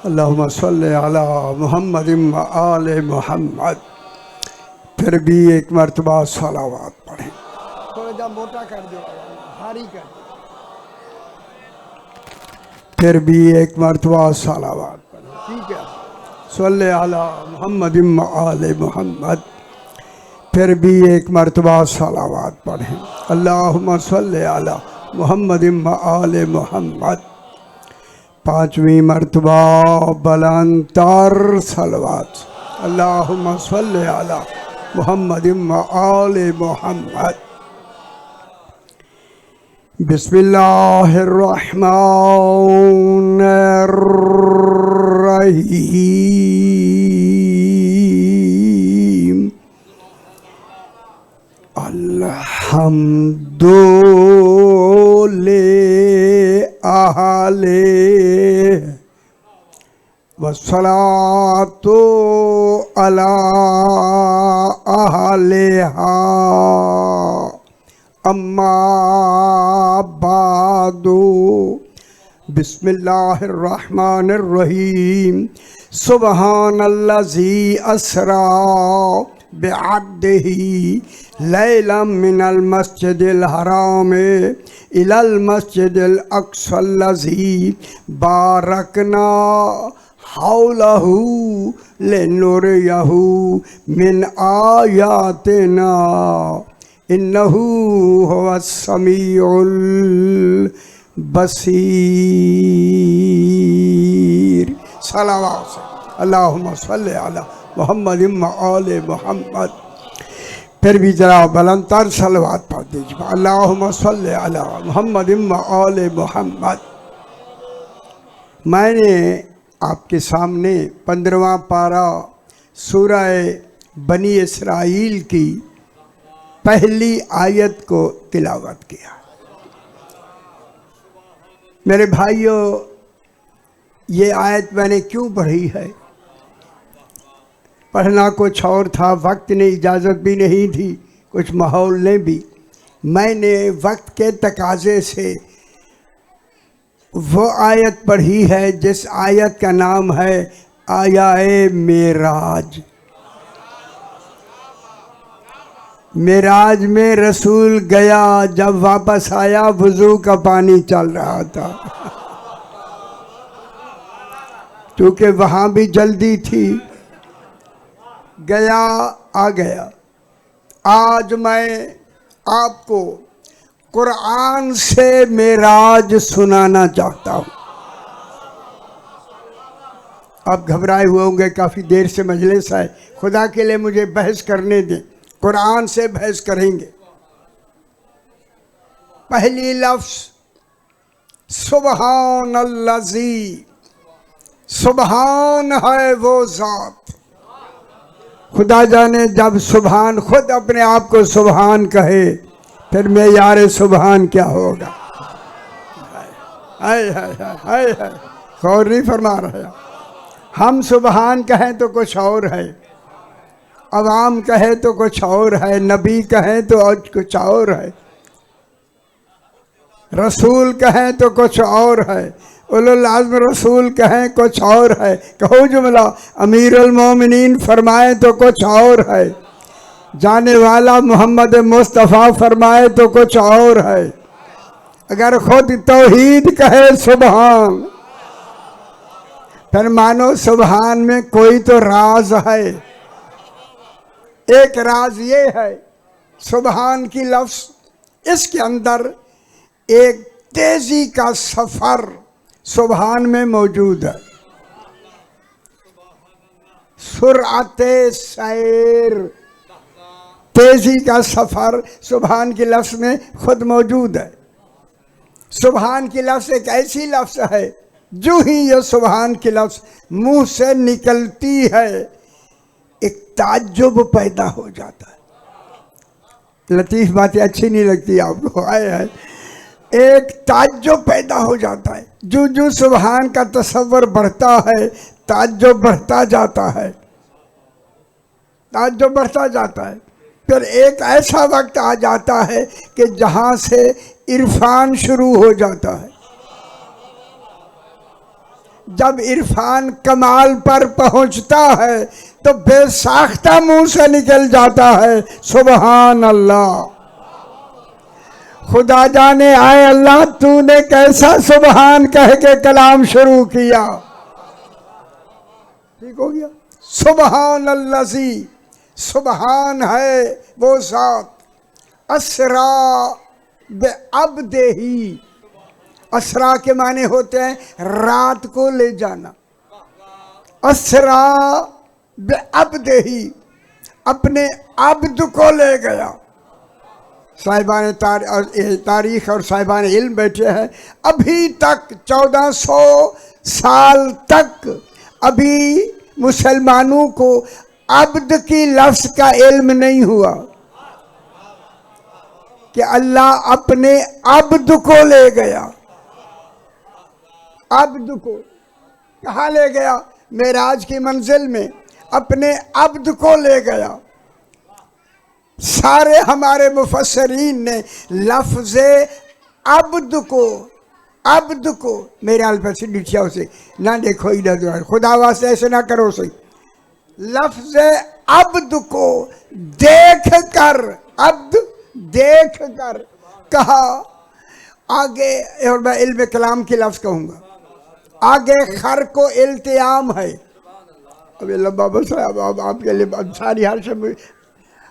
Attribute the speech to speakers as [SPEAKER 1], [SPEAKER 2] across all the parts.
[SPEAKER 1] अल्लाहुम्मा सल्ले अला मुहम्मद व आले मुहम्मद। फिर भी एक मरतबा सलावात पढ़ें। थोड़ा जा मोटा कर दो, भारी कर दो। फिर भी एक मरतबा सलावात पढ़ें, ठीक है। सल्ले अला मुहम्मद व आले मुहम्मद। फिर भी एक मरतबा सलावात पढ़ें। अल्लाहुम्मा सल्ले अला मुहम्मद व आले मुहम्मद। पांचवीं मरतबा बुलंदतर सलवात। अल्लाहुम्मा सल्ले अला मुहम्मद व आले मुहम्मद। बिस्मिल्लाहिर्रहमानिर्रहीम। अल्हम्दुलिल्लाह वस्सलातु अला अहलिहा अम्मा बादु। बिस्मिल्लाहिर्रहमानिर्रहीम। सुब्हानल्लज़ी अस्रा बिअब्दिही लैलम मिनल मस्जिदिल हराम इलल मस्जिदिल अक़्सल्लज़ी बारकना हौलहू लिनुरियहू मिन आयातिना इन्नहू हुवस समीउल बसीर। सलावत अल्लाहुम्मा सल्ले अला मुहम्मद व आले मुहम्मद। फिर भी जरा बुलंदतर सलवात पढ़ दीजिए। अल्लाहुम्मा सल्ले अला मुहम्मद व आले मुहम्मद। मैंने आपके सामने 15वां पारा सूरह बनी इसराइल की पहली आयत को तिलावत किया। मेरे भाइयों, ये आयत मैंने क्यों पढ़ी है? पढ़ना कुछ और था, वक्त ने इजाज़त भी नहीं थी, कुछ माहौल ने भी। मैंने वक्त के तकाजे से वो आयत पढ़ी है जिस आयत का नाम है आयाए मेराज। मेराज में रसूल गया, जब वापस आया वुज़ू का पानी चल रहा था। क्योंकि वहाँ भी जल्दी थी, गया आ गया। आज मैं आपको कुरान से मेराज सुनाना चाहता हूँ। आप घबराए हुए होंगे, काफ़ी देर से मजलिस है, खुदा के लिए मुझे बहस करने दें। कुरान से बहस करेंगे। पहली लफ्ज़ सुब्हानल्लज़ी। सुब्हान है वो ज़ात। खुदा जाने जब सुब्हान खुद अपने आप को सुब्हान कहे फिर मैं यार सुब्हान क्या होगा। हाय हाय हाय हाय, गौर नहीं फरमा रहे। हम सुब्हान कहें तो कुछ और है, अवाम कहे तो कुछ और है, नबी कहें तो और कुछ और है, रसूल कहें तो कुछ और है, उलुल आज़्म रसूल कहें कुछ और है। कहो जुमला अमीरुल मोमिनीन फरमाए तो कुछ और है, जाने वाला मोहम्मद मुस्तफ़ा फरमाए तो कुछ और है। अगर खुद तौहीद कहे सुब्हान, फिर मानो सुब्हान में कोई तो राज है। एक राज ये है सुब्हान की लफ्ज़, इसके अंदर एक तेजी का सफर सुब्हान में मौजूद है। सुरअते सैर, तेजी का सफर सुब्हान की लफ्ज़ में खुद मौजूद है। सुब्हान की लफ्ज़ एक ऐसी लफ्ज़ है, जो ही ये सुब्हान की लफ्ज़ मुंह से निकलती है एक ताज्जुब पैदा हो जाता है। लतीफ़ बातें अच्छी नहीं लगती आपको? आए एक ताज्जुब पैदा हो जाता है। जो जो सुब्हान का तसव्वुर बढ़ता है ताज्जुब बढ़ता जाता है, ताज्जुब बढ़ता जाता है। फिर एक ऐसा वक्त आ जाता है कि जहाँ से इरफान शुरू हो जाता है, जब इरफान कमाल पर पहुंचता है तो बेसाख्ता मुंह से निकल जाता है सुबहान अल्लाह। खुदा जाने आए अल्लाह तूने कैसा सुबहान कह के कलाम शुरू किया। ठीक हो गया। सुबहान अल्लाजी, सुबहान है वो ज़ात असरा बेअब्दिही। असरा के माने होते हैं रात को ले जाना। असरा बेअब्दिही, अपने अब्द को ले गया। साहिबान तारीख और साहिबान इल्म बैठे हैं, अभी तक 1400 साल तक अभी मुसलमानों को अब्द की लफ्ज़ का इल्म नहीं हुआ कि अल्लाह अपने अब्द को ले गया। अब्द को कहाँ ले गया? मेराज की मंजिल में अपने अब्द को ले गया। सारे हमारे मुफस्सरीन ने लफ्ज़ अब्द को मेरे अल्फा से नीचे से ना देखो इधर उधर, खुदा वास्ते ऐसे ना करो सही। लफ्ज़ अब्द को देख कर कहा। आगे और मैं इल्म कलाम की लफ्ज़ कहूँगा, आगे खर को इल्तियाम है। अभी लंबा बस अब आपके लिए सारी हर शब्द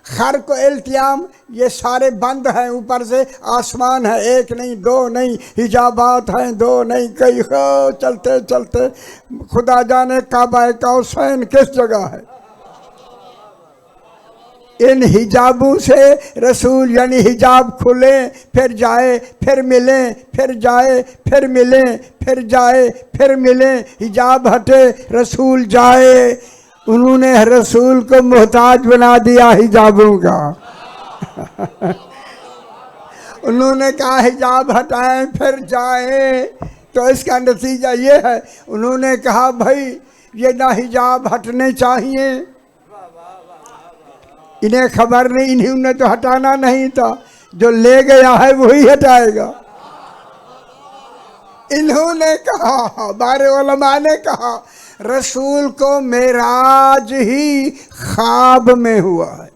[SPEAKER 1] खर को इल्तियाम, ये सारे बंद हैं। ऊपर से आसमान है, एक नहीं दो नहीं, हिजाबात हैं दो नहीं कई। चलते चलते खुदा जाने काबा कौसैन किस जगह है। इन हिजाबों से रसूल यानी हिजाब खुले फिर जाए फिर मिले, फिर जाए फिर मिले, फिर जाए फिर मिले, हिजाब हटे रसूल जाए। उन्होंने रसूल को मोहताज बना दिया हिजाबों का। उन्होंने कहा हिजाब हटाएं फिर जाए, तो इसका नतीजा ये है उन्होंने कहा भाई ये ना हिजाब हटने चाहिए। इन्हें खबर नहीं, इन्होंने तो हटाना नहीं था, जो ले गया है वही हटाएगा। इन्होंने कहा, बारे उलमा ने कहा रसूल को मेराज ही ख्वाब में हुआ है।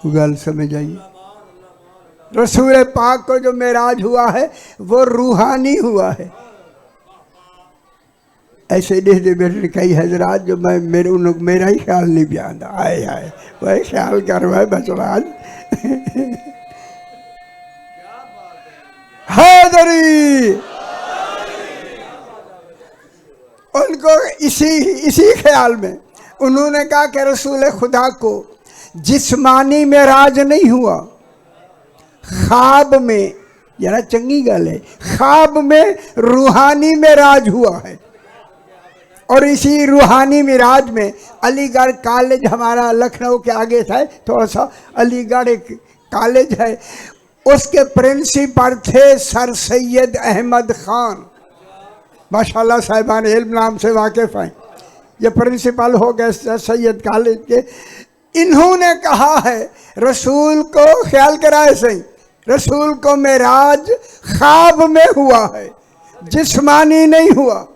[SPEAKER 1] गल समझ आइए, रसूल पाक को जो मेराज हुआ है वो रूहानी हुआ है। ऐसे देख कई हजरात जो मैं मेरा ही ख्याल नहीं भी आता। आए वही ख्याल करवाए बचराज हैदरी। उनको इसी ख्याल में उन्होंने कहा कि रसूल खुदा को जिस्मानी मेराज नहीं हुआ, ख्वाब में, जरा चंगी गल है, ख्वाब में रूहानी मेराज हुआ है। और इसी रूहानी मिराज में अलीगढ़ कॉलेज हमारा लखनऊ के आगे था, थोड़ा सा अलीगढ़ एक कॉलेज है, उसके प्रिंसिपल थे सर सैयद अहमद खान। माशाल्लाह साहिबान इल्म नाम से वाकिफ़ हैं। ये प्रिंसिपल हो गए सर सैयद कॉलेज के। इन्होंने कहा है रसूल को ख्याल कराए सही, रसूल को मेराज ख्वाब में हुआ है, जिस्मानी नहीं हुआ।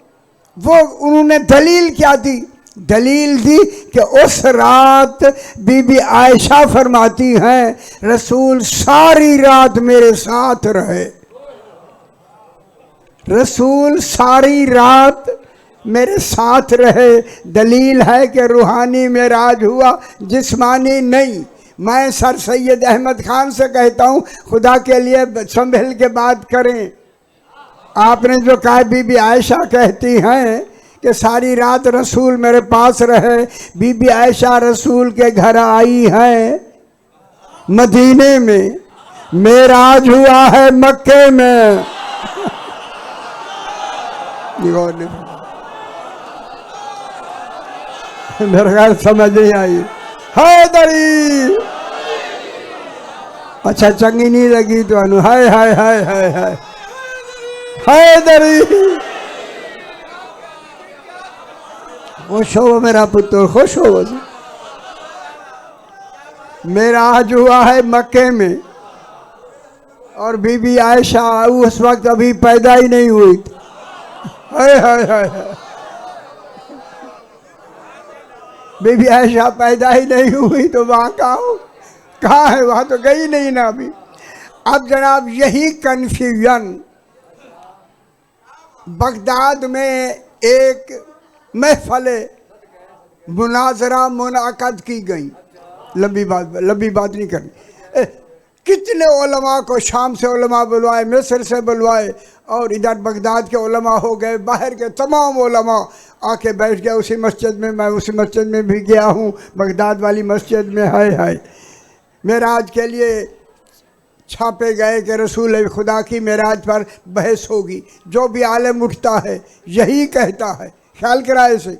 [SPEAKER 1] वो उन्होंने दलील क्या दी? दलील दी कि उस रात बीबी आयशा फरमाती हैं रसूल सारी रात मेरे साथ रहे। रसूल सारी रात मेरे साथ रहे। दलील है कि रूहानी मेराज हुआ, जिस्मानी नहीं। मैं सर सैयद अहमद खान से कहता हूँ खुदा के लिए संभल के बात करें। आपने जो कहा बीबी आयशा कहती हैं कि सारी रात रसूल मेरे पास रहे। बीबी आयशा रसूल के घर आई हैं मदीने में, मेराज हुआ है मक्के में। मेरे ख्याल समझ नहीं आई। हैदरी अच्छा चंगी नहीं लगी तो अनु हाय हाय हाय हाय हाय हैदरी। खुश हो मेरा पुत्र, खुश हो। मेराज हुआ है मक्के में और बीबी आयशा उस वक्त अभी पैदा ही नहीं हुई थी। हाय हाय हाय हाय। बीबी आयशा पैदा ही नहीं हुई तो वहाँ कहाँ है, वहाँ तो गई नहीं ना अभी। अब जनाब यही कन्फ्यूजन बगदाद में एक महफिल मुनाजरा मुनाकद की गई। लंबी बात नहीं करनी। कितने उलमा को शाम से उलमा बुलवाए, मिस्र से बुलवाए, और इधर बगदाद के उलमा हो गए, बाहर के तमाम उलमा आके बैठ गए उसी मस्जिद में। मैं उसी मस्जिद में भी गया हूँ, बगदाद वाली मस्जिद में। है मेराज के लिए छापे गए कि रसूल खुदा की मेराज पर बहस होगी। जो भी आलिम उठता है यही कहता है, ख्याल कराए से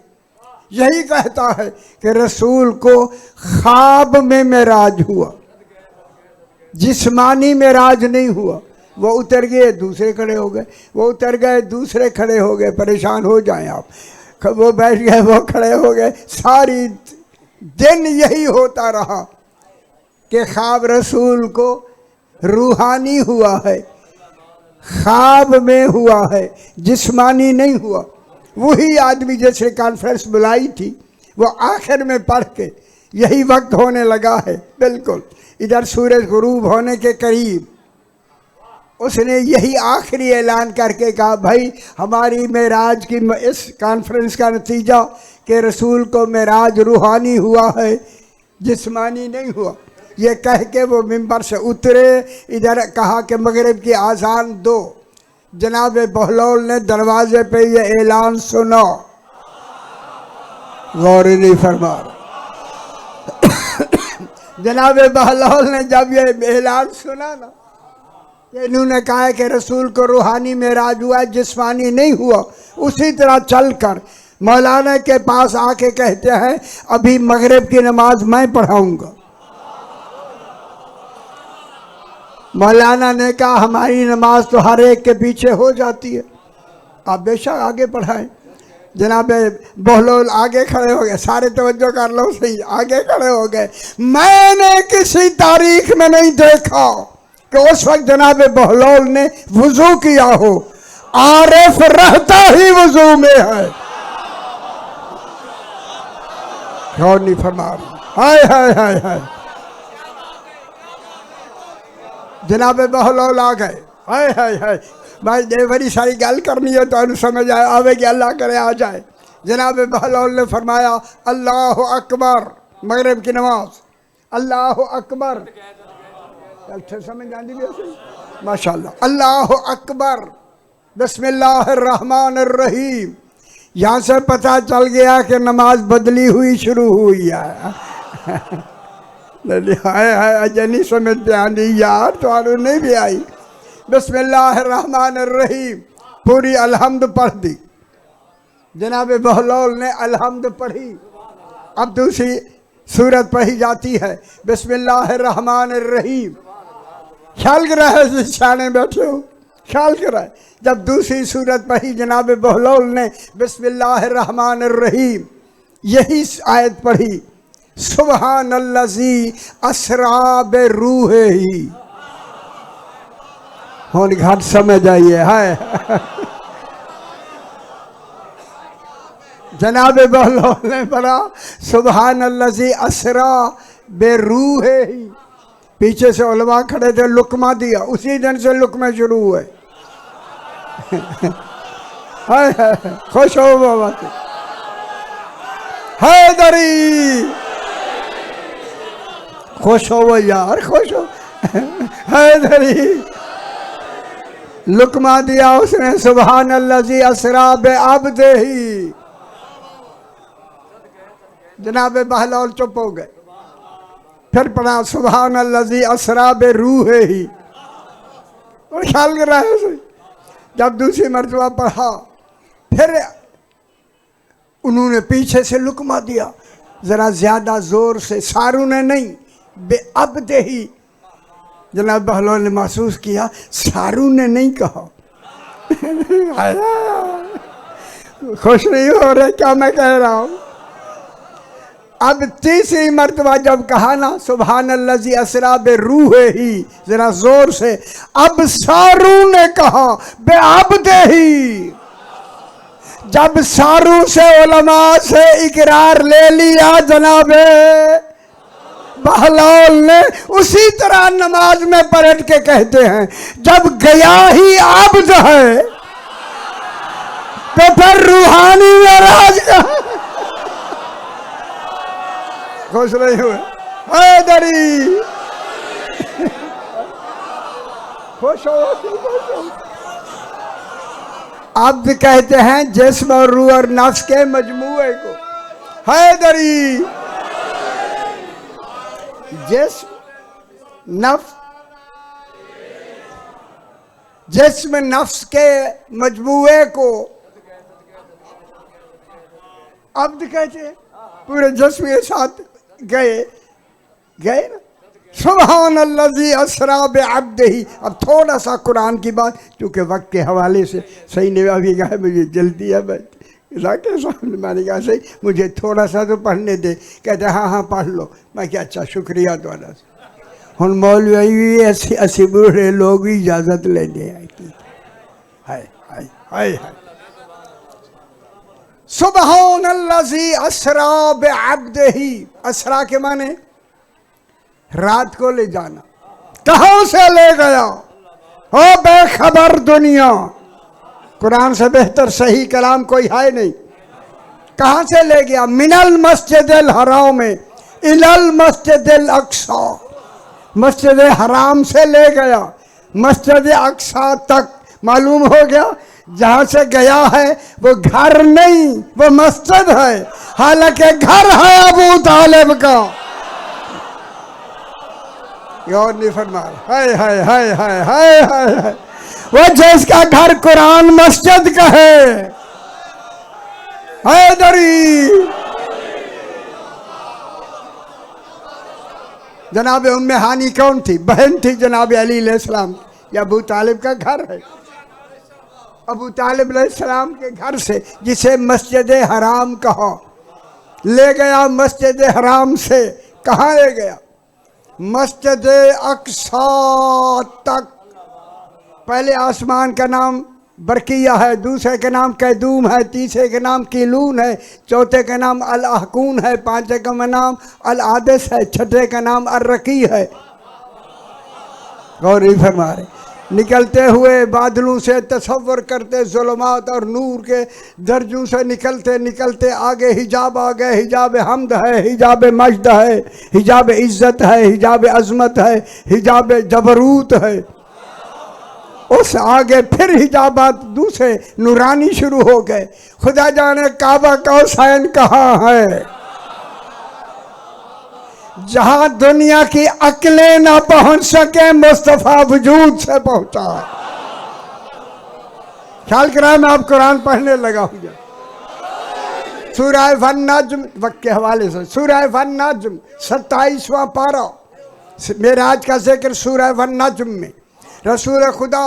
[SPEAKER 1] यही कहता है कि रसूल को ख्वाब में मेराज हुआ, जिस्मानी मेराज नहीं हुआ। वो उतर गए, दूसरे खड़े हो गए, वो उतर गए, दूसरे खड़े हो गए। परेशान हो जाएं आप। वो बैठ गए, वो खड़े हो गए। सारी दिन यही होता रहा कि ख्वाब रसूल को रूहानी हुआ है, ख्वाब में हुआ है, जिस्मानी नहीं हुआ। वही आदमी जिसने कॉन्फ्रेंस बुलाई थी वो आखिर में पढ़ के यही वक्त होने लगा है, बिल्कुल इधर सूरज गुरूब होने के करीब उसने यही आखिरी ऐलान करके कहा, भाई हमारी मेराज की इस कॉन्फ्रेंस का नतीजा कि रसूल को मेराज रूहानी हुआ है, जिस्मानी नहीं हुआ। ये कह के वो मिंबर से उतरे। इधर कहा कि मगरिब की आज़ान दो। जनाब बहलौल ने दरवाजे पे ये ऐलान सुना, गौर नहीं फरमा। जनाब बहलौल ने जब ये ऐलान सुना ना, इन्होंने कहा कि रसूल को रूहानी मेराज हुआ, जिस्मानी नहीं हुआ। उसी तरह चलकर मौलाना के पास आके कहते हैं, अभी मगरिब की नमाज मैं पढ़ाऊंगा। मौलाना ने कहा, हमारी नमाज तो हर एक के पीछे हो जाती है, आप बेशक आगे पढ़ाएं। जनाब बहलोल आगे खड़े हो गए, सारे तवज्जो कर लो सही, आगे खड़े हो गए। मैंने किसी तारीख में नहीं देखा कि उस वक्त जनाब बहलोल ने वुजू किया हो। आरिफ रहता ही वुजू में है। गौर नहीं फरमा रही। हाय हाय हाय हाय। जनाब बहलौल आ गए। हाय हाय हाय। भाई बड़ी सारी गल करनी है तो समझ आवेगी, अल्लाह करे आ जाए। जनाब बहलौल ने फरमाया, अल्लाह अकबर, मगरिब की नमाज, अल्लाह अकबर। समझ आती भी माशाल्लाह। अल्लाह अकबर, बिस्मिल्लाहिर्रहमानिर्रहीम। यहाँ से पता चल गया कि नमाज बदली हुई शुरू हुई है। हाय हाय, अजय नहीं समझ पे आनी यार, तो नहीं भी आई। बिस्मिल्लाहिर्रहमानिर्रहीम पूरी अलहम्द पढ़ दी। जनाब बहलौल ने अलहम्द पढ़ी। अब दूसरी सूरत पढ़ी जाती है, बिस्मिल्लाहिर्रहमानिर्रहीम। ख्याल कर रहा है, शाने बैठे हो, ख्याल कर रहा है। जब दूसरी सूरत पढ़ी जनाब बहलौल ने बिस्मिल्लाहिर्रहमानिर्रहीम, यही आयत पढ़ी, सुबहानल्लज़ी अस्रा बिरूहिही। होन घाट समझ आइए। हाय जनाब बहलौल ने पढ़ा, सुबहानल्लज़ी अस्रा बिरूहिही। पीछे से उलमा खड़े थे, लुकमा दिया। उसी दिन से लुकमे शुरू हुए। हाय हाय, खुश हो बाबा। हैदरी, खुश हो यार, खुश हो। हैदरी, लुकमा दिया उसने, सुबहानल्लज़ी अस्रा बिअब्दिही। जनाब बहलौल चुप हो गए। फिर पढ़ा, सुबहानल्लज़ी अस्रा बिरूहिही। और ख्याल कर रहा है। जब दूसरी मरतबा पढ़ा, फिर उन्होंने पीछे से लुकमा दिया, जरा ज्यादा जोर से, सारू ने नहीं, बेअब्दिही। जनाब बहलौल ने महसूस किया सारू ने नहीं कहा। खुश नहीं हो रहे क्या मैं कह रहा हूँ? अब तीसरी मर्तबा जब कहा ना सुभान अल्लाज़ी असरा बे रूह ही, जरा जोर से, अब सारू ने कहा बे अब्दे ही। जब सारू से उलमा से इकरार ले लिया जनाबे बहलाल ने, उसी तरह नमाज में पलट के कहते हैं जब गया ही आब्द है तो फिर रूहानी राज का खुश नहीं हुए हैदरी। खुश हो। अब कहते हैं जिस्म और रूह और नफ्स के मजमूए को हैदरी। जिस्म नफ्स के मजमूए को अब्द कहते हैं। पूरे जिस्म के साथ गए ना। सुभान अल्लाज़ी असरा बे अब्दिही। अब थोड़ा सा कुरान की बात, क्योंकि वक्त के हवाले से सही नहीं अभी कहा मुझे जल्दी है, मैंने कहा सही मुझे थोड़ा सा तो पढ़ने दे। कहते हाँ हाँ पढ़ लो। मैं क्या अच्छा शुक्रिया तुम्हारा। हुन मौलवी ऐसे बूढ़े लोग भी इजाज़त लेने आए की हाय हाय हाय हाय। सुभान अल्लाज़ी असरा बे अब्दिही। असरा के माने रात को ले जाना। कहां से ले गया हो बेखबर दुनिया। कुरान से बेहतर सही कलाम कोई है नहीं। कहां से ले गया? मिनल मस्जिदिल हराम में इलल मस्जिदिल अक्सा। मस्जिद हराम से ले गया मस्जिद अक्सा तक। मालूम हो गया जहां से गया है वो घर नहीं, वो मस्जिद है। हालांकि घर है अबू तालिब का। और नहीं फरमा हाय हाय हाय हाय हाय हाय। वो जिसका घर कुरान मस्जिद का है हैदरी। जनाब उम्मे हानी कौन थी? बहन थी जनाब अली अलैहिस्सलाम। या अबू तालिब का घर है। अबू तालिब अलैहिस्सलाम के घर से जिसे मस्जिद हराम कहा, ले गया मस्जिद हराम से। कहाँ ले गया? मस्जिद अक्सा तक। पहले आसमान का नाम बरकिया है, दूसरे का नाम कैदूम है, तीसरे का नाम कीलून है, चौथे का नाम अल अहकून है, पांचवे का नाम अल आदिस है, छठे का नाम अर्रकी है। गौर ही फरमा रहे। निकलते हुए बादलों से तसव्वुर करते जुल्मात और नूर के दर्जों से निकलते निकलते आगे हिजाब आ गए। हिजाब हमद है, हिजाब मजद है, हिजाब इज्जत है, हिजाब अजमत है, हिजाब जबरूत है। उस आगे फिर हिजाबात दूसरे नूरानी शुरू हो गए। खुदा जाने काबा कौसैन कहाँ है, जहां दुनिया की अक्लें ना पहुंच सके मुस्तफा वजूद से पहुंचा है। ख्याल करा मैं आप कुरान पढ़ने लगा हूं। सूरह वन-नज्म वक्त के हवाले से सूरह वन-नज्म 27वां पारा, मेराज का जिक्र सूरह वन-नज्म में। रसूल खुदा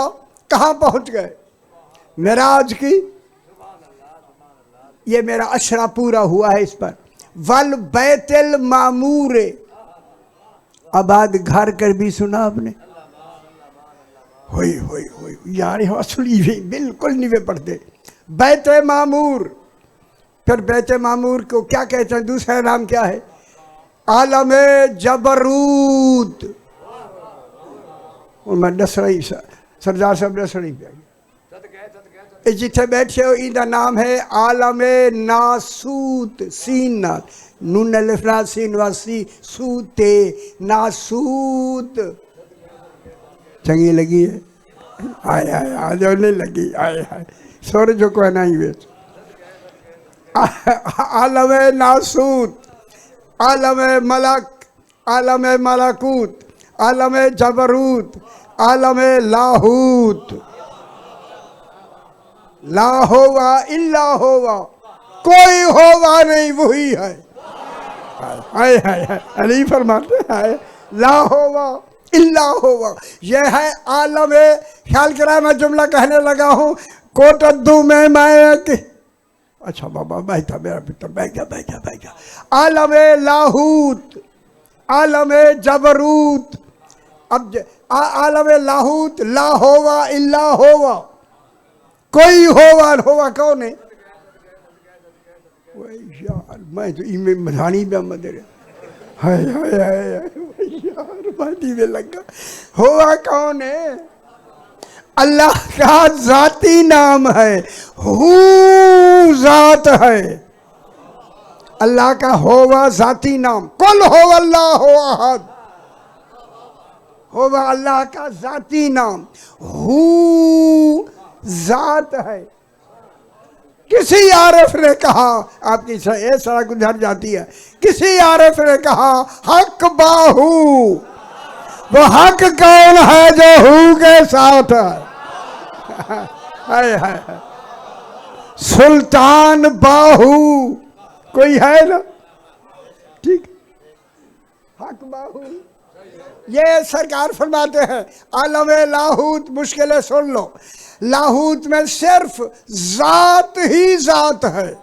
[SPEAKER 1] कहाँ पहुंच गए? मेराज की। ये मेरा अशरा पूरा हुआ है इस पर। वल बैतुल मामूर। आबाद घर कर भी सुना आपने? होई होई होई यार असली भी बिल्कुल नहीं वे पढ़ते। बैत मामूर। फिर बैत मामूर को क्या कहते हैं? दूसरा नाम क्या है? आलम जबरूत। मैं दस रही सरदार साहब दस रही पे जिथे बैठे हो इनका नाम है आलम नासूत। सीन ना नून अलिफ ला सीन वासी सूते नासूत। चंगी लगी है? आय आय आज नहीं लगी। आय आय सूरज को नहीं बेच। आलम नासूत, आलम मलक, आलम मलकूत, आलम जबरूत, आलम लाहूत। ला होवा इल्ला होवा, कोई होवा नहीं वही है। हाय हाय हाय अली फरमाते हैं ला होवा इल्ला होवा। यह है आलम। ख्याल करा मैं जुमला कहने लगा हूँ। कोटद्दू में मैं अच्छा बाबा बैठा मेरा पुत्र, बैठ जा बैठ जा बैठ जा। आलम लाहूत, आलम जबरूत। अब आलम लाहूत, ला होवा इल्ला होवा, कोई होवा होवा कौन है? यार मैं तो इनमें मधानी में मदर हाय हाय हाय यार बाती में लगा। होवा कौन है? अल्लाह का जाती नाम है, हू जात है। अल्लाह का होवा जाती नाम, कुल हो अल्लाह हो अहद, होवा अल्लाह का जाती नाम, हू जात है। किसी आरिफ ने कहा, आपकी सड़क उधर जाती है, किसी आरिफ ने कहा हक बाहू, वो हक कौन है जो हू के साथ है? हाय हाय, सुल्तान बाहू कोई है ना? ठीक, हक बाहू। ये सरकार फरमाते हैं आलम लाहूत मुश्किलें सुन लो, लाहूत में सिर्फ जात ही जात है,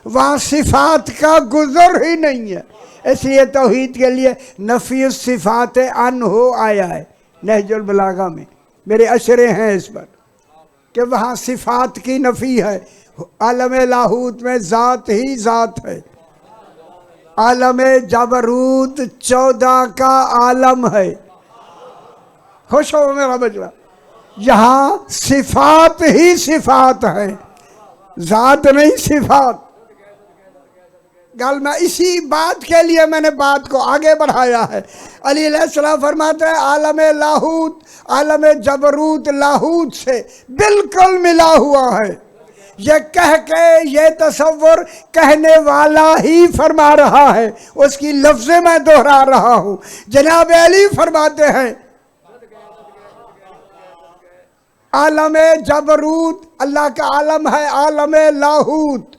[SPEAKER 1] वहां सिफात का गुजर ही नहीं है। इसलिए तौहीद के लिए नफी सिफात अन हो आया है नहजुल बलागा में, मेरे अशरे हैं इस पर कि वहाँ सिफात की नफी है। आलम लाहूत में ज़ात ही ज़ात है। आलम जबरूत 14 का आलम है। खुश हो मेरा बचड़ा, यहाँ सिफात ही सिफात है, ज़ात नहीं सिफात। गल में इसी बात के लिए मैंने बात को आगे बढ़ाया है। अली अलैहिस्सलाम फरमाते हैं आलम लाहूत, आलम जबरूत लाहूत से बिल्कुल मिला हुआ है। ये कह के ये तसव्वुर कहने वाला ही फरमा रहा है, उसकी लफ्ज़ें मैं दोहरा रहा हूँ। जनाब अली फरमाते हैं आलम जबरूत अल्लाह का आलम है, आलम लाहूत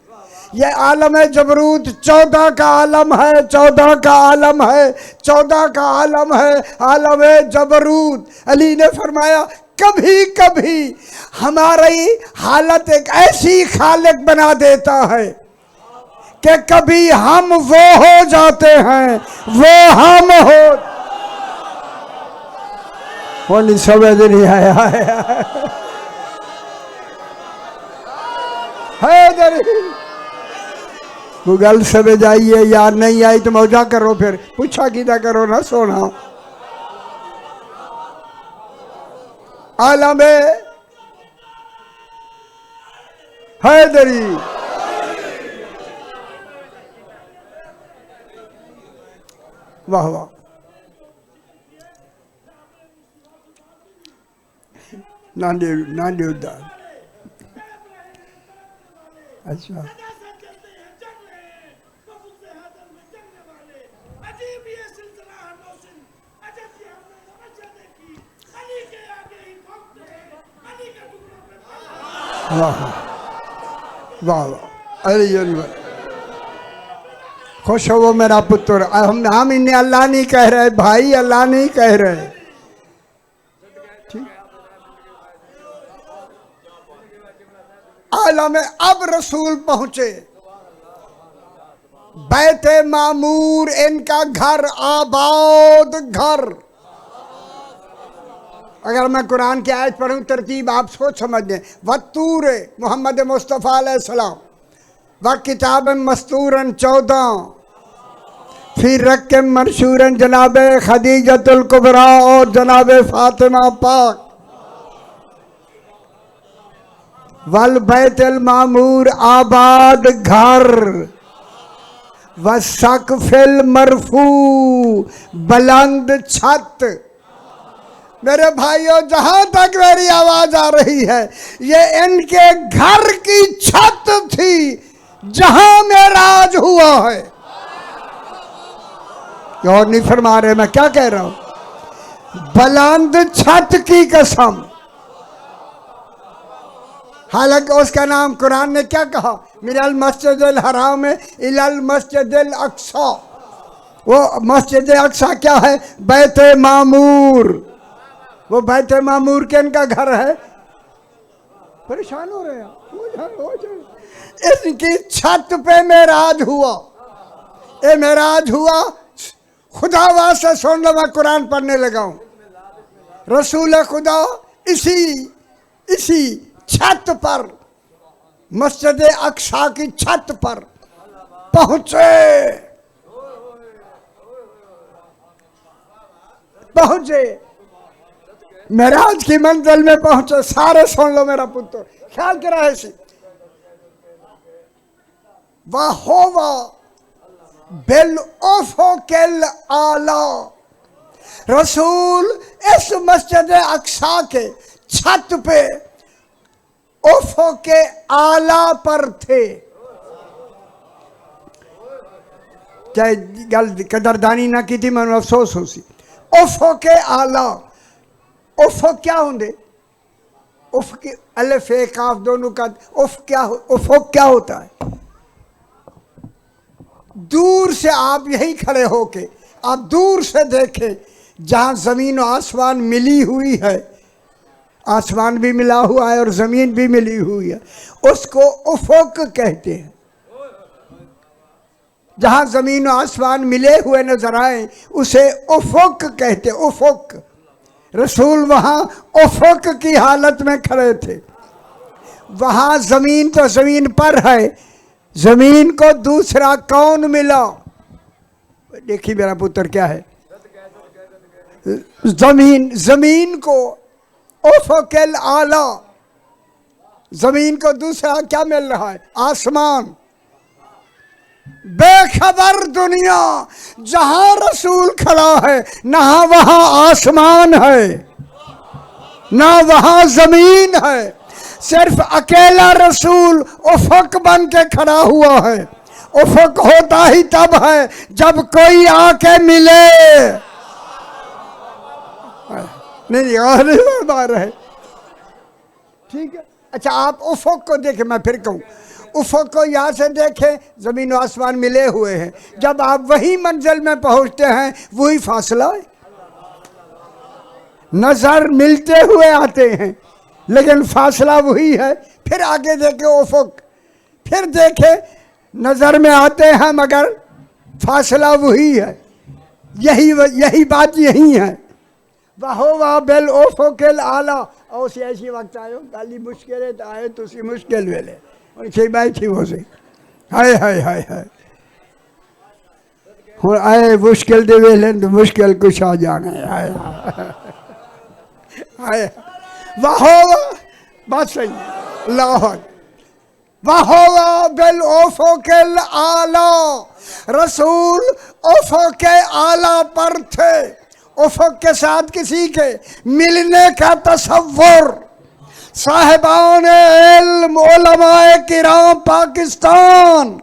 [SPEAKER 1] ये आलम जबरूत 14 का आलम है, 14 का आलम है, 14 का आलम है आलम जबरूत। अली ने फरमाया कभी कभी हमारी हालत एक ऐसी खालिक बना देता है कि कभी हम वो हो जाते हैं, वो हम हो नहीं समझ नहीं आया है। गूगल समझ आइए यार, नहीं आई तो मौजा करो, फिर पूछा कीदा करो ना सोना। आलम हैदरी वाह वाह, नांदे उद्दार। अच्छा वाह वाह वाह, अरे खुश हो वो मेरा पुत्र। हम इन्हें अल्लाह नहीं कह रहे भाई, अल्लाह नहीं कह रहे। ठीक, आलम अब रसूल पहुंचे, बैते मामूर इनका घर, आबाद घर। अगर मैं कुरान की आयत पढ़ूं तरतीब आप सोच समझ लें। वत्तूर मोहम्मद मुस्तफ़ा अलैहिस्सलाम, व किताब मस्तूरन 14, फिर रख के मशहूरन जनाब खदीजतुल कुबरा और जनाब फातिमा पाक, वल बैतुल मामूर आबाद घर, व सकफिल मरफू बुलंद छत। मेरे भाइयों जहां तक मेरी आवाज आ रही है, ये इनके घर की छत थी जहां मेराज हुआ है। और नहीं फरमा रहे मैं क्या कह रहा हूं? बुलंद छत की कसम। हालांकि उसका नाम कुरान ने क्या कहा? मिनल मस्जिदिल हराम इलल मस्जिदिल अक्सा। वो मस्जिद अक्सा क्या है? बैते मामूर। वो बैते मामूर के इनका घर है। परेशान हो रहे हैं। इनकी छत पे मेराज हुआ। ये मेराज हुआ, खुदा वास्ते सुन लो, मैं कुरान पढ़ने लगा हूं। रसूल खुदा इसी छत पर, मस्जिद अक्सा की छत पर पहुंचे। मेराज की मंजिल में पहुंचे। सारे सुन लो मेरा पुत्र, ख्याल करा है सी। वहोवा बिल उफुकिल आला। रसूल इस मस्जिद अक्सा के छत पे उफुक आला पर थे। चाहे गल कदरदानी ना की थी, मैं अफसोस हो सी। उफुक आला, उफुक क्या होंगे? उफ के अलिफ काफ दोनों का उफुक क्या होता है? दूर से आप यही खड़े होके आप दूर से देखें, जहां जमीन और आसमान मिली हुई है, आसमान भी मिला हुआ है और जमीन भी मिली हुई है, उसको उफुक कहते हैं। जहां जमीन और आसमान मिले हुए नजर आए उसे उफुक कहते। उफुक, रसूल वहां उफुक की हालत में खड़े थे। वहां जमीन तो जमीन पर है, जमीन को दूसरा कौन मिला? देखिए मेरा पुत्र क्या है, जमीन को उफुकिल आला, जमीन को दूसरा क्या मिल रहा है? आसमान। बेखबर दुनिया, जहां रसूल खड़ा है ना वहां आसमान है ना वहां जमीन है, सिर्फ अकेला रसूल उफुक बन के खड़ा हुआ है। उफुक होता ही तब है जब कोई आके मिले। नहीं बार है, ठीक है। अच्छा, आप उफुक को देखें, मैं फिर कहूं, उफुक को यहाँ से देखें, जमीन और आसमान मिले हुए हैं। जब आप वही मंजिल में पहुंचते हैं, वही फासला है। नजर मिलते हुए आते हैं लेकिन फासला वही है। फिर आगे देखे उफुक, फिर देखे नजर में आते हैं मगर फासला वही है। यही बात यही है। वहोवा बिल उफुकिल आला। और ऐसी वक्त आयो गाली मुश्किल तो आए तो उसी मुश्किल वेले उनसे बैठी वो से हाय हाय हाय हाय हुण आए मुश्किल दे वेले तो मुश्किल कुछ आ जाने आए हाय। वहोवा बात सही, अल्लाह। वहोवा बिल उफुकिल आला, रसूल उफुक आला पर थे। उफुक के साथ किसी के मिलने का तसव्वुर साहिबान इल्म उलमाए किराम पाकिस्तान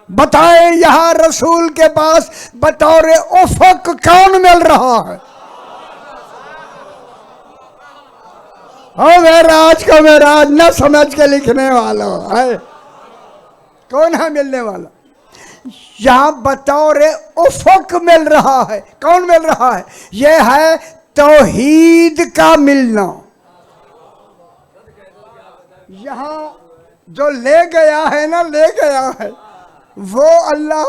[SPEAKER 1] बताए, यहां रसूल के पास बतौर उफुक कौन मिल रहा है? मेराज को मेराज न समझ के लिखने वाला है, कौन है मिलने वाला? यहां बतौर उफुक मिल रहा है। कौन मिल रहा है? यह है तौहीद का मिलना। यहां जो ले गया है ना, ले गया है वो अल्लाह।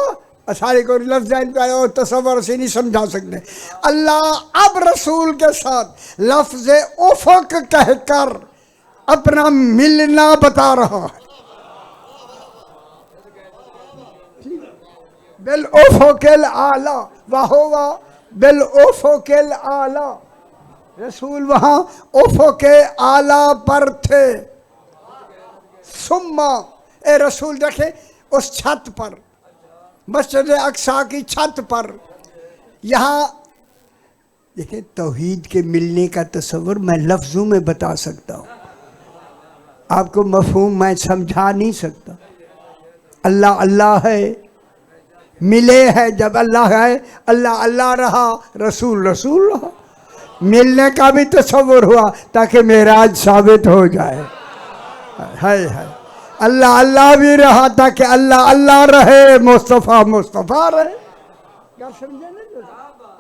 [SPEAKER 1] सारे को लफ्ज़ और तसव्वुर से नहीं समझा सकते। अल्लाह अब रसूल के साथ लफ्ज़ उफुक कहकर अपना मिलना बता रहा है। बिल उफुकिल आला, वहोवा बिल उफुकिल आला, रसूल वहां उफुक आला पर थे। सुम्मा, ए रसूल देखे उस छत पर, मस्जिद अक्सा की छत पर। यहाँ देखिए तौहीद के मिलने का तस्वर मैं लफ्ज़ों में बता सकता हूँ, आपको मफहूम मैं समझा नहीं सकता। अल्लाह अल्लाह है, मिले है। जब अल्लाह है, अल्लाह अल्लाह रहा, रसूल रसूल रहा। मिलने का भी तस्वर हुआ ताकि मेराज साबित हो जाए। है अल्लाह अल्लाह भी रहा ताकि अल्लाह अल्लाह रहे, मुस्तफ़ा मुस्तफ़ा रहे। क्या समझे ना?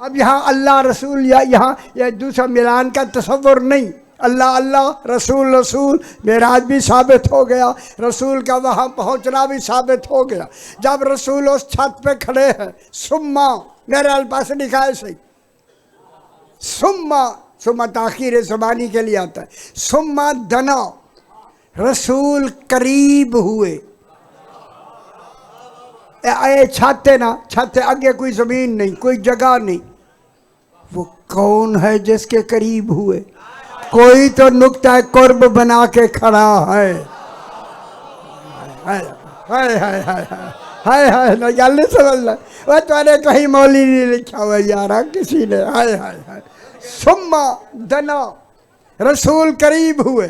[SPEAKER 1] अब यहाँ अल्लाह रसूल या यहाँ या दूसरा मिलान का तस्वर नहीं। अल्लाह अल्लाह, रसूल रसूल, मेराज भी साबित हो गया, रसूल का वहाँ पहुँचना भी साबित हो गया। जब रसूल उस छत पे खड़े हैं, सुम्मा, मेरे पास लिखा है सही, सुम्मा, सुम्मा ताखीर ज़बानी के लिए आता है, सुम्मा दना, रसूल करीब हुए। छाते ना, छाते आगे कोई ज़मीन नहीं, कोई जगह नहीं। वो कौन है जिसके करीब हुए? कोई तो नुक्ता कुर्ब बना के खड़ा है। हाय हाय हाय हाय हाय हाय, ना गल नहीं समझ ला, वह तुम्हारे कहीं मौली नहीं लिखा हुआ यार किसी ने। हाय हाय हाय, सुम्मा दना, रसूल करीब हुए।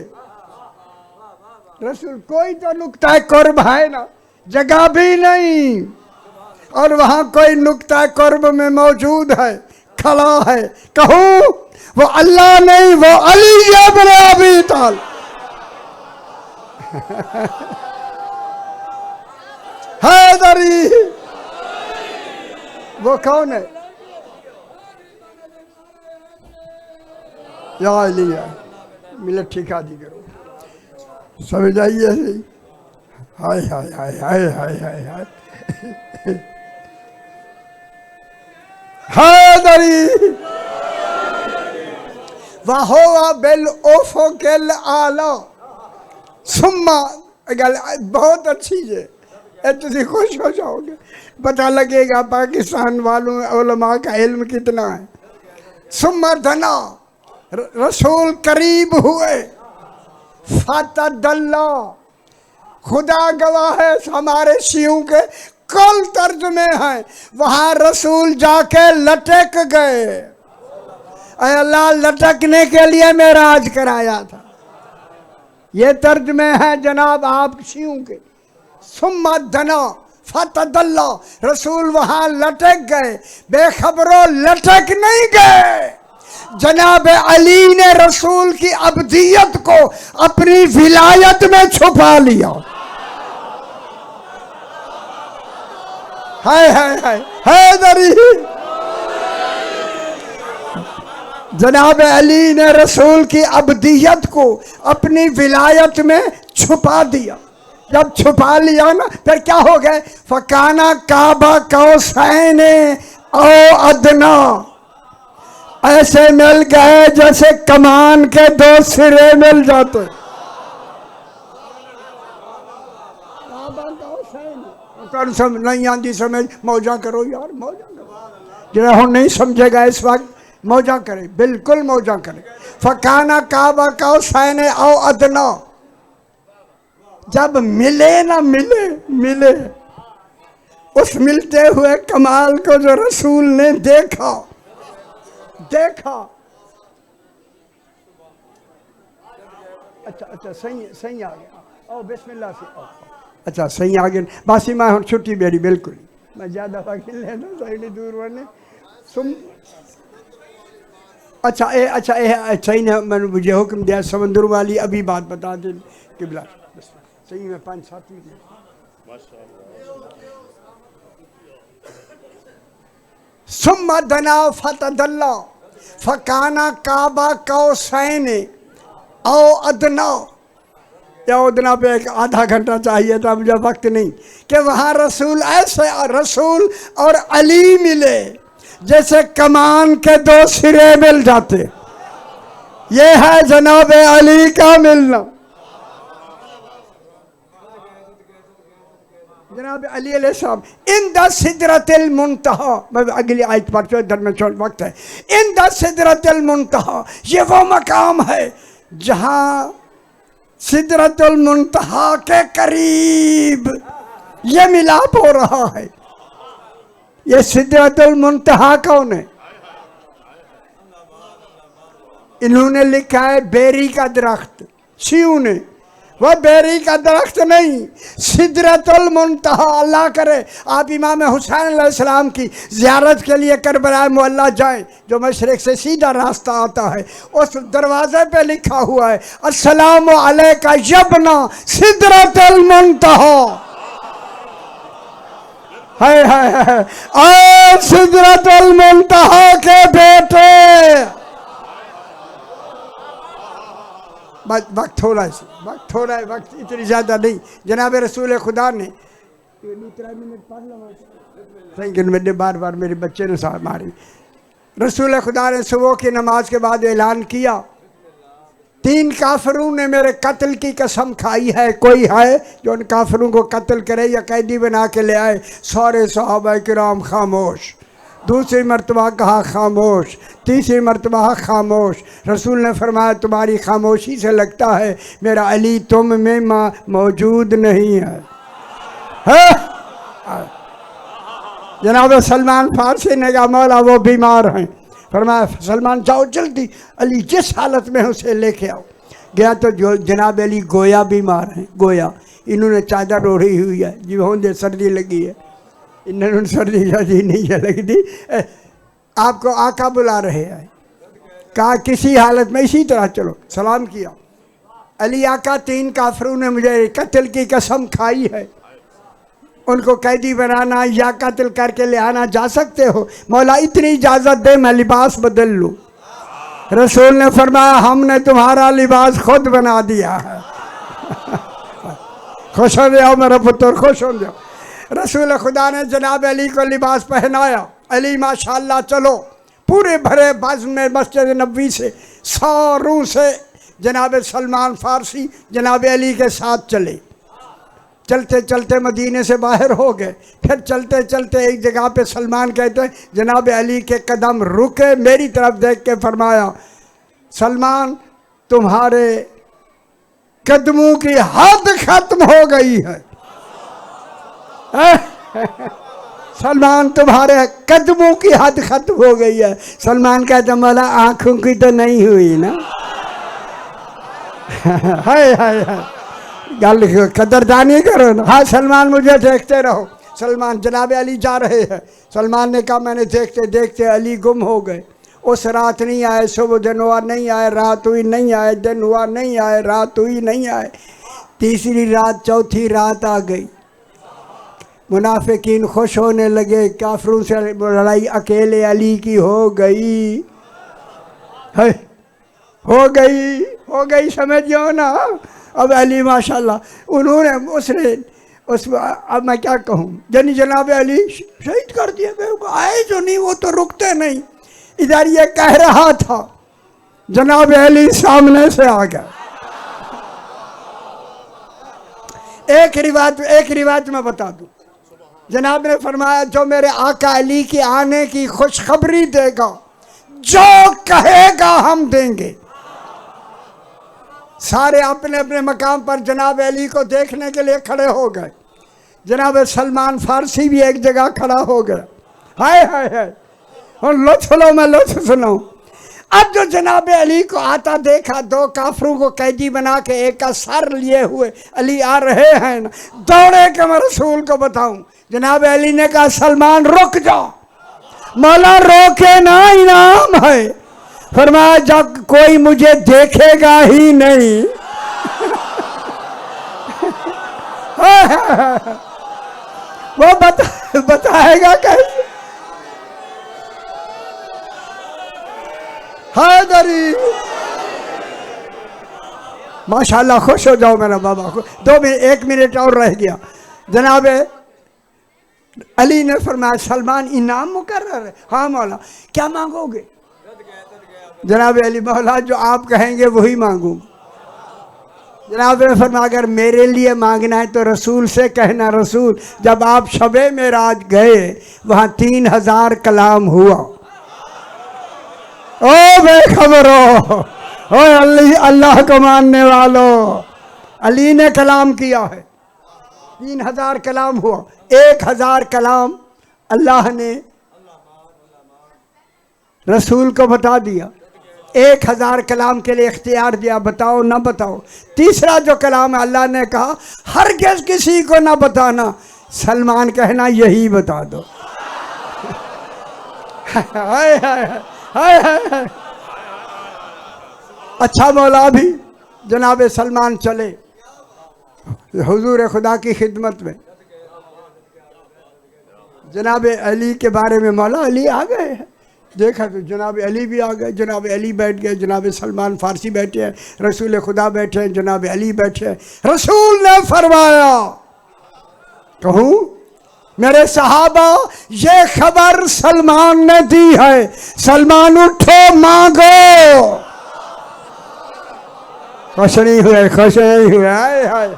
[SPEAKER 1] रसूल, कोई तो नुक्ता कुर्ब है ना, जगह भी नहीं, और वहां कोई नुक्ता कुर्ब में मौजूद है, खड़ा है। कहूं वो अल्लाह नहीं, वो अली इब्न अबी तालिब। हैदरी, वो कौन है? या अली है, मिले ठिका दी करो, समझ आइए सही। हाय हाय हाय हाय हाय हाय हाय, हैदरी वाहुवा बिल उफुकिल आला। सुम्मा, गल बहुत अच्छी है, तुम खुश हो जाओगे, पता लगेगा पाकिस्तान वालों उलमा का इल्म कितना है। सुम्मा दना, रसूल करीब हुए, फतदल्ला, खुदा गवाह है हमारे शियों के कल तर्जुमे हैं, वहां रसूल जाके लटक गए। अल्लाह लटकने के लिए मेराज कराया था, ये तर्जुमे हैं जनाब आप शियों के। सुम्मा दना फतदल्ला, रसूल वहां लटक गए, बेखबरों लटक नहीं गए। जनाब अली ने रसूल की अब्दियत को अपनी विलायत में छुपा लिया। हाय हाय हाय, हैदरी, जनाब अली ने रसूल की अब्दियत को अपनी विलायत में छुपा दिया। जब छुपा लिया ना, फिर क्या हो गए? फकाना काबा कौसैन औ अदना, ऐसे मिल गए जैसे कमान के दो सिरे मिल जाते। नहीं आती समझ, मौजा करो यार, मौजा करो। जो हम नहीं समझेगा इस वक्त, मौजा करे, बिल्कुल मौजा करे। फकाना काबा कौसैन औ अदना, जब मिले ना मिले उस मिलते हुए कमाल को जो रसूल ने देखा, अच्छा सही आ गया। ओ बिस्मिल्लाह से, अच्छा सही आ गया। बासी मैं हम छुट्टी मेरी बिल्कुल, मैं ज्यादा वकील लेना सही दूर वरने सुन। अच्छा सही ने मैंने मुझे हुक्म दिया समंदर वाली अभी बात बता दे किबला सही में 5-7 मिनट। सुम्मा दना फतदल्ला फकाना काबा कौसैन औ अदना। या उदना पे एक आधा घंटा चाहिए था, मुझे वक्त नहीं, कि वहाँ रसूल ऐसे रसूल और अली मिले जैसे कमान के दो सिरे मिल जाते। ये है जनाब अली का मिलना। जनाब अली अलैहिस्सलाम इंदा सिदरतिल मुंतहा, मैं अगली आयत पढ़ता हूं, दरमियान वक्त है। इंदा सिदरतिल मुंतहा, ये वो मकाम है जहाँ सिदरतुल मुंतहा के करीब ये मिलाप हो रहा है। ये सिदरतुल मुंतहा कौन है? इन्होंने लिखा है बेरी का दरख्त, शियों ने। वह बेरी का दरख्त नहीं, सिदरतुल मुंतहा। अल्लाह करे आप इमाम हुसैन अलैहिस्सलाम की ज़ियारत के लिए करबला मुअल्ला जाएं, जो मशरिक से सीधा रास्ता आता है। उस दरवाजे पे लिखा हुआ है अस्सलामु अलैका यब्ना सिदरतुल मुंतहा। हाय हाय हाय, और सिदरतुल मुंतहा के बेटे। वक्त थोड़ा सी, वक्त थोड़ा है, वक्त इतनी ज़्यादा नहीं। जनाब रसूल खुदा ने मैंने बार बार मेरे बच्चे ने साथ मारी। रसूल खुदा ने सुबह की नमाज के बाद ऐलान किया, 3 काफिरों ने मेरे कत्ल की कसम खाई है, कोई है जो उन काफिरों को कत्ल करे या कैदी बना के ले आए। सारे सहाबा किराम खामोश। दूसरी मरतबा कहा खामोश, तीसरी मरतबा खामोश। रसूल ने फरमाया तुम्हारी खामोशी से लगता है मेरा अली तुम में मौजूद नहीं है। जनाब सलमान फारसी ने कहा मौला वो बीमार हैं। फरमाया सलमान जाओ जल्दी, अली जिस हालत में उसे लेके आओ। गया तो जो जनाब अली गोया बीमार हैं, गोया। इन्होंने चादर ओढ़ी हुई है, जी होंगे सर्दी लगी है। इन्होंने सर्दी नहीं है लगती। आपको आका बुला रहे हैं। कहा किसी हालत में इसी तरह चलो। सलाम किया। अली आका 3 काफिरों ने मुझे कत्ल की कसम खाई है, उनको कैदी बनाना या कत्ल करके ले आना जा सकते हो? मौला इतनी इजाज़त दे मैं लिबास बदल लूँ। रसूल ने फरमाया हमने तुम्हारा लिबास खुद बना दिया है। खुश हो जाओ मेरा पुत्र, खुश हो जाओ। रसूल खुदा ने जनाब अली को लिबास पहनाया। अली माशाल्लाह चलो, पूरे भरे बज़्म में मस्जिद नबवी से सारों से जनाब सलमान फारसी जनाब अली के साथ चले। चलते चलते मदीने से बाहर हो गए। फिर चलते चलते एक जगह पे सलमान कहते हैं जनाब अली के कदम रुके, मेरी तरफ देख के फरमाया सलमान तुम्हारे कदमों की हद खत्म हो गई है। सलमान तुम्हारे कदमों की हद खत्म हो गई है। सलमान कहता मौला आंखों की तो नहीं हुई ना। हाय हाय हाय, गल कदरदानी करो ना। हाँ सलमान मुझे देखते रहो। सलमान जनाब अली जा रहे हैं। सलमान ने कहा मैंने देखते देखते अली गुम हो गए। उस रात नहीं आए, सुबह दिन हुआ नहीं आए, रात हुई नहीं आए, दिन हुआ नहीं आए, रात हुई नहीं आए। तीसरी रात, चौथी रात आ गई। मुनाफिकीन खुश होने लगे, काफिरों से लड़ाई अकेले अली की हो गई है, हो गई समझियो ना। अब अली माशाल्लाह उन्होंने उस अब मैं क्या कहूँ, जनाब अली शहीद कर दिया गए। आए जो नहीं वो तो रुकते नहीं। इधर ये कह रहा था, जनाब अली सामने से आ गया। एक रिवायत मैं बता दूं। जनाब ने फरमाया जो मेरे आका अली के आने की खुशखबरी देगा, जो कहेगा हम देंगे। सारे अपने अपने मकाम पर जनाब अली को देखने के लिए खड़े हो गए। जनाब सलमान फारसी भी एक जगह खड़ा हो गया। हाय हाय हाय, और लुत्फ लो, मैं लुत्फ सुनाऊं। अब जो जनाब अली को आता देखा, 2 काफरों को कैदी बना के एक का सर लिए हुए अली आ रहे हैं ना, दौड़े के मैं रसूल को बताऊं। जनाब अली ने कहा सलमान रुक जाओ। मौला रोके ना, इनाम है। फरमाया जब कोई मुझे देखेगा ही नहीं वो बताएगा कैसे? हैदरी माशाल्लाह, खुश हो जाओ मेरा बाबा। 1 मिनट और रह गया। जनाब अली ने फरमाया सलमान इनाम मुकर्रर है। हाँ मौला, क्या मांगोगे? जनाब अली मौला जो आप कहेंगे वही मांगूंगा। जनाब ने फरमाया अगर मेरे लिए मांगना है तो रसूल से कहना। रसूल जब आप शबे मेराज गए वहाँ 3000 कलाम हुआ। ओ बेखबरो, ओ अल्लाह को मानने वालों, अली ने कलाम किया है। 3000 कलाम हुआ। 1000 कलाम अल्लाह ने रसूल को बता दिया। 1000 कलाम के लिए इख्तियार दिया, बताओ ना बताओ। तीसरा जो कलाम अल्लाह ने कहा हरगिज़ किसी को ना बताना, सलमान कहना यही बता दो। हाय हाय हाय हाय। अच्छा मौला भी जनाब सलमान चले हुजूर खुदा की खिदमत में। जनाब अली के बारे में मौला अली आ गए हैं, देखा तो जनाब अली भी आ गए, जनाब अली बैठ गए, जनाब सलमान फारसी बैठे हैं, रसूल खुदा बैठे हैं, जनाब अली बैठे हैं। रसूल ने फरमाया, कहूँ मेरे सहाबा, ये खबर सलमान ने दी है, सलमान उठो मांगो। खुश नहीं हुए, खुश नहीं हुए। हाय हाय,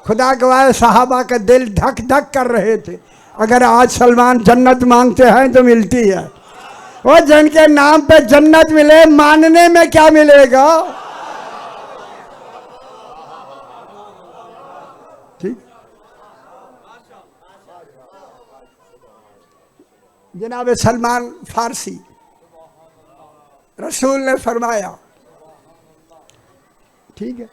[SPEAKER 1] खुदा गवाए सहाबा का दिल धक धक कर रहे थे। अगर आज सलमान जन्नत मांगते हैं तो मिलती है। वो जिनके नाम पे जन्नत मिले, मानने में क्या मिलेगा? ठीक। जनाब सलमान फारसी, रसूल ने फरमाया, ठीक है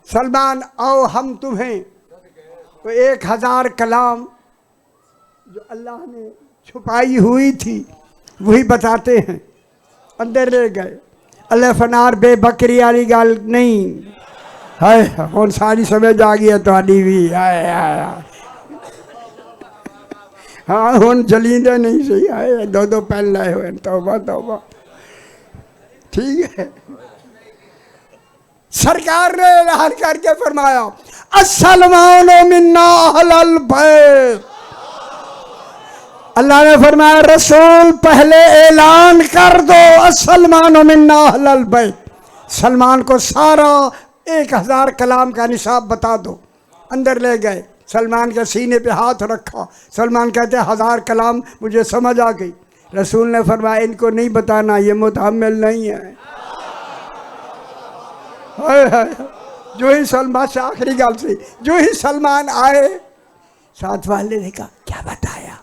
[SPEAKER 1] सलमान आओ, हम तुम्हें तो 1000 कलाम जो अल्लाह ने छुपाई हुई थी वही बताते हैं। अंदर ले गए। अल्लाह फनार बेबकरी वाली गल नहीं है, हुण सारी समझ आ गई है तुहाडी भी। हाय हाय, हाँ हुण जलींदे नहीं सही। हाय, 2 पेन लाए हुए, तौबा तौबा। ठीक है, सरकार ने ऐलान करके फरमाया, अस्सलमान मिन्ना अहलल बैत। अल्लाह ने फरमाया, रसूल पहले ऐलान कर दो, अस्सलमान मिन्ना अहलल बैत। सलमान को सारा 1000 कलाम का निसाब बता दो। अंदर ले गए, सलमान के सीने पे हाथ रखा। सलमान कहते 1000 कलाम मुझे समझ आ गई। रसूल ने फरमाया, इनको नहीं बताना, ये मुतहम्मिल नहीं है। हाय हाय, जो ही सलमान से आखिरी गल से जो ही सलमान आए, साथ वाले ने कहा क्या बताया,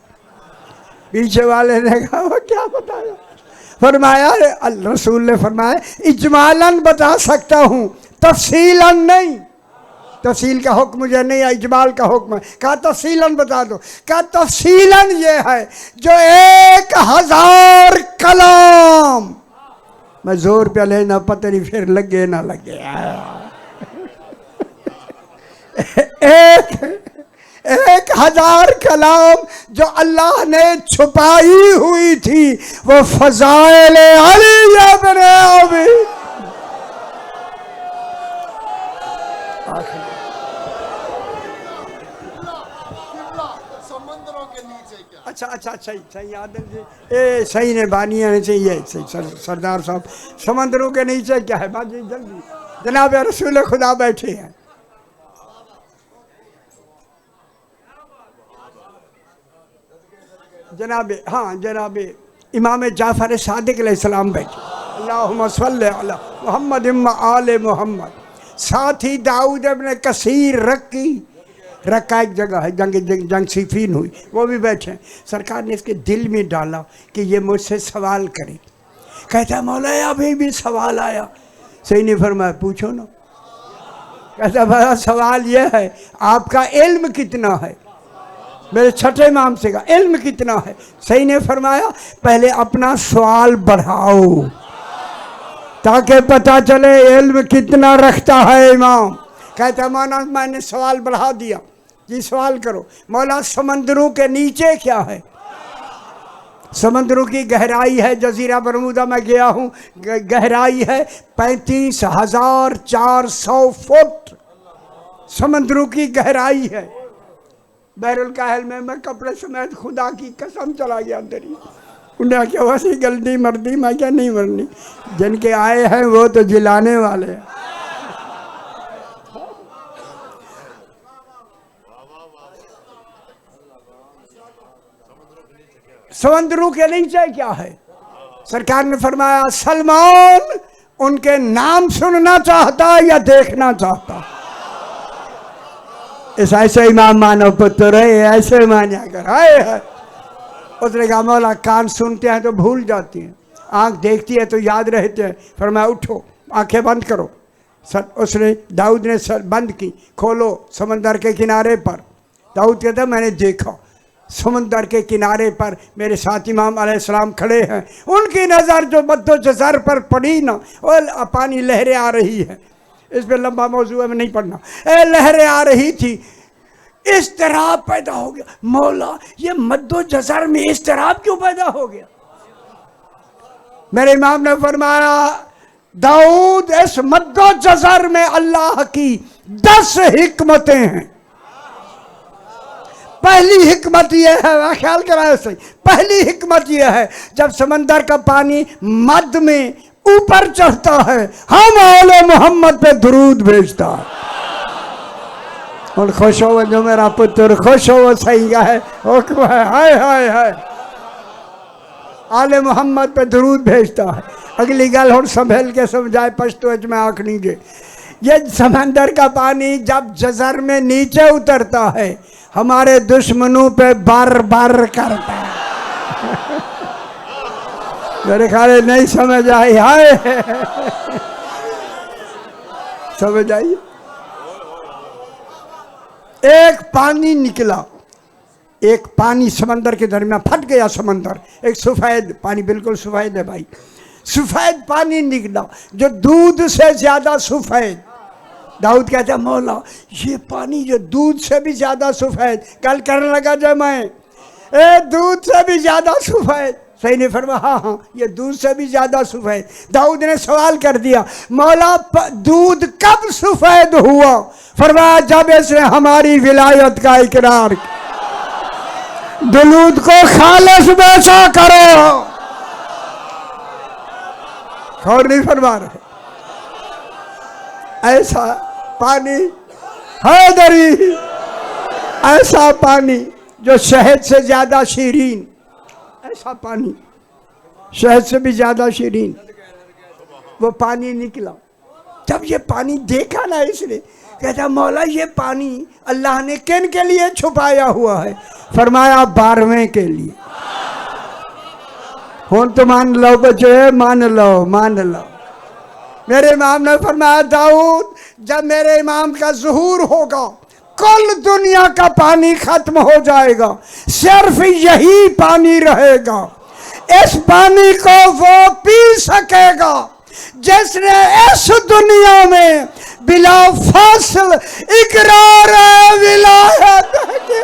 [SPEAKER 1] पीछे वाले ने कहा वो क्या बताया। फरमाया, रसूल ने फरमाया, इजमालन बता सकता हूँ, तफसीलन नहीं। तफसील का हुक्म मुझे नहीं है, इजमाल का हुक्म है। कहा तफसीलन बता दो। कहा तफसीलन ये है जो 1000 कलाम, मैं जोर पे लेना पता नहीं फिर लगे ना लगे। एक 1000 कलाम जो अल्लाह ने छुपाई हुई थी, वो फज़ाइल अली इब्न अबी। अच्छा सही आदम जी, ए सही ने बानिया ने चाहिए सरदार साहब, समंदरों के नीचे क्या है? बाजी जल्दी, जनाब रसूल खुदा बैठे हैं। जनाब इमाम जाफर सादिक अलैहिस्सलाम बैठे, अल्लाहुम्मा सल्लि अला मुहम्मद व आले मुहम्मद। साथ ही दाऊद इब्न कसीर रक्का एक जगह है, जंग सिफीन हुई, वो भी बैठे। सरकार ने इसके दिल में डाला कि ये मुझसे सवाल करे। कहता मौला अभी भी सवाल आया। सही नहीं फरमाया, पूछो ना। कहता बड़ा सवाल ये है, आपका इल्म कितना है? मेरे छठे इमाम से कहा इल्म कितना है? सही ने फरमाया, पहले अपना सवाल बढ़ाओ ताकि पता चले इल्म कितना रखता है इमाम। कहता मौला मैंने सवाल बढ़ा दिया। जी सवाल करो। मौला समंदरों के नीचे क्या है? समंदरों की गहराई है, जजीरा बरमूदा में गया हूँ, गहराई है 35,400 फुट समंदरों की गहराई है। बहरुल काहिल में मैं कपड़े समेत खुदा की कसम चला गया अंदर ही। उन्हें क्या वैसी गलती मरदी, मैं क्या नहीं मरनी, जिनके आए हैं वो तो जिलाने वाले हैं। समंदरों के नीचे क्या है? सरकार ने फरमाया, सलमान उनके नाम सुनना चाहता या देखना चाहता? इस ऐसे इमाम मानव पुत्र है, ऐसे मान्या कर। हाय उसने कहा मौला कान सुनते हैं तो भूल जाती हैं, आँख देखती है तो याद रहते हैं। फरमाया उठो, आंखें बंद करो। उसने दाऊद ने बंद की, खोलो समंदर के किनारे पर। दाऊद कहता मैंने देखा समंदर के किनारे पर मेरे साथ इमाम अलैहिस्सलाम खड़े हैं। उनकी नज़र जो मद्दोजर पर पड़ी ना, वो पानी लहरें आ रही है। इस पर लंबा मौजू है, मैं नहीं पढ़ना। लहरें आ रही थी। इस्तिराब पैदा हो गया। मौला ये मद्दो जज़र में इस्तिराब क्यों पैदा हो गया? मेरे इमाम ने फरमाया दाऊद इस मद्दो जज़र में अल्लाह की 10 हिकमतें हैं। पहली हिकमत यह है, ख्याल कराए सही, पहली हिकमत यह है जब समंदर का पानी मद में ऊपर चढ़ता है हम औले मोहम्मद पे दुरूद भेजता है। और खुश हो जो मेरा पुत्र, खुश हो सही है, हाय हाय हाय, आले मोहम्मद पे दुरूद भेजता है। अगली गल और संभल के समझाए पश्तो में आँख नीचे। ये समंदर का पानी जब जज़र में नीचे उतरता है हमारे दुश्मनों पे बार बार करता है। मेरे ख्याल नहीं समझ आई, हाय समझ आई। एक पानी निकला, एक पानी समंदर के दरमियान फट गया समंदर, एक सफेद पानी, बिल्कुल सफेद है भाई, सफेद पानी निकला जो दूध से ज्यादा सफेद। दाऊद कहता मौला ये पानी जो दूध से भी ज्यादा सफेद, कल करने लगा जब मैं दूध से भी ज्यादा सफेद, सही नहीं फरमा, हाँ हाँ ये दूध से भी ज्यादा सफेद। दाऊद ने सवाल कर दिया मौला दूध कब सफेद हुआ? फरमाया जब इसने हमारी विलायत का इकरार किया। दूध को खालिस बेचा करो, और नहीं फरमा रहे। ऐसा पानी हैदरी, ऐसा पानी जो शहद से ज्यादा शीरीन, ऐसा पानी शहद से भी ज्यादा शीरीन वो पानी निकला। जब ये पानी देखा ना इसने कहता मौला ये पानी अल्लाह ने किन के लिए छुपाया हुआ है? फरमाया 12वें के लिए। हो तो मान लो बच्चे, मान लो मान लो। मेरे इमाम ने फरमाया दाऊद जब मेरे इमाम का ज़ुहूर होगा कुल दुनिया का पानी खत्म हो जाएगा, सिर्फ यही पानी रहेगा। इस पानी को वो पी सकेगा जिसने इस दुनिया में बिला फासिल इकरार विलायत के